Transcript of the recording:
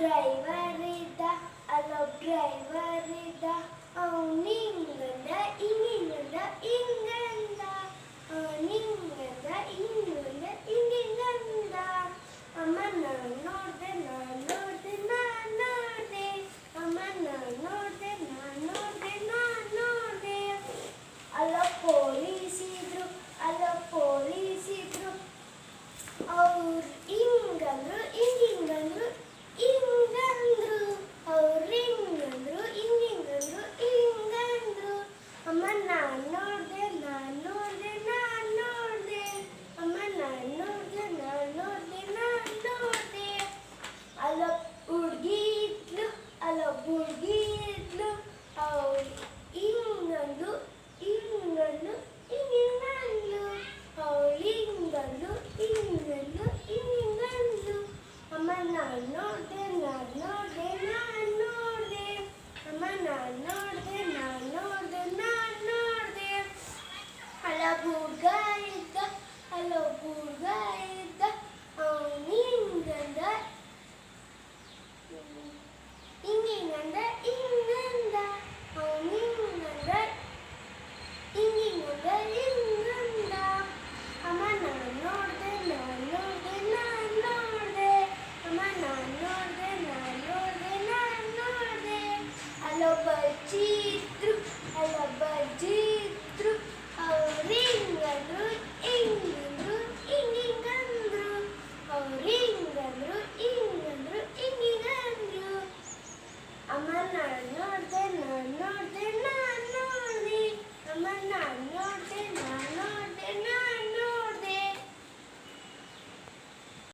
driver ಇದ್ದ ಅಲ್ಲೊಬ್ಬ driver ಇದ್ದ ಅವನಿಂಗಂದ ಹಿಂಗಿಂಗಂದ ಹಿಂಗಂದ ಅವನಿಂಗಂದ ಹಿಂಗಂದ ಹಿಂಗಿಂಗಂದ ಅಮ್ಮ ನಾನು ನೋಡ್ದೆ ನಾನು ನೋಡ್ದೆ ನಾನು ನೋಡ್ದೆ ಅಮ್ಮ ನಾನು ನೋಡ್ದೆ ನಾನು ನೋಡ್ದೆ ನಾನು ನೋಡ್ದೆ ಅಲ್ಲ ಪೊಲೀಸ್ ಇದ್ರು ಅವ್ರು ಹಿಂಗಂದ್ರು ಹಿಂಗಿಂಗಂದ್ರು ಹಿಂಗಂದ್ರು ಅವ್ರು ಹಿಂಗಂದ್ರು ಹಿಂಗಿಂಗಂದ್ರು ಹಿಂಗಂದ್ರು ಅಮ್ಮ ನಾನು ನೋಡ್ದೆ ನಾನು ನೋಡ್ದೆ ನಾನು ನೋಡ್ದೆ ಅಮ್ಮ ನಾನು ನೋಡ್ದೆ ನಾನು ನೋಡ್ದೆ ನಾನು ನೋಡ್ದೆ ಅಲ್ಲ ಹುಡುಗಿ ಇದ್ಲು ಅವ್ರು ಹಿಂಗಂದು ಹಿಂಗಂದು ಹಿಂಗಿಂಗಂದ್ಲು ಅವಳು ಹಿಂಗಂದು ಹಿಂಗಂದು ಹಿಂಗಿಂಗಂದ್ಲು ಅಮ್ಮ ನಾನು ನೋಡ್ದೆ ನಾನು ನೋಡ್ದೆ ನಾನು ನೋಡ್ದೆ ಅಮ್ಮ ನಾನು ನೋಡ್ದೆ ನಾನು ನೋಡ್ದೆ ನಾನು ನೋಡ್ದೆ ಅಲ್ಲೊಬ್ಬ ಹುಡ್ಗ ಇದ್ದ ಅವನು ಹಿಂಗಂದ ಹಿಂಗಿಂಗಂದ ಹಿಂಗಂದ ಅವನು ಹಿಂಗಂದ ಹಿಂಗಿಂಗಂದ ಹಿಂಗಂದ ಅಮ್ಮ ನಾನು ನೋಡ್ದೆ ನಾನು ನೋಡ್ದೆ ನಾನು ನೋಡ್ದೆ ಅಮ್ಮ ನಾನು ನೋಡ್ದೆ ನಾನು ನೋಡ್ದೆ ನಾನು ನೋಡ್ದೆ ಅಲ್ಲೊಬ್ಬ ಅಜ್ಜಿ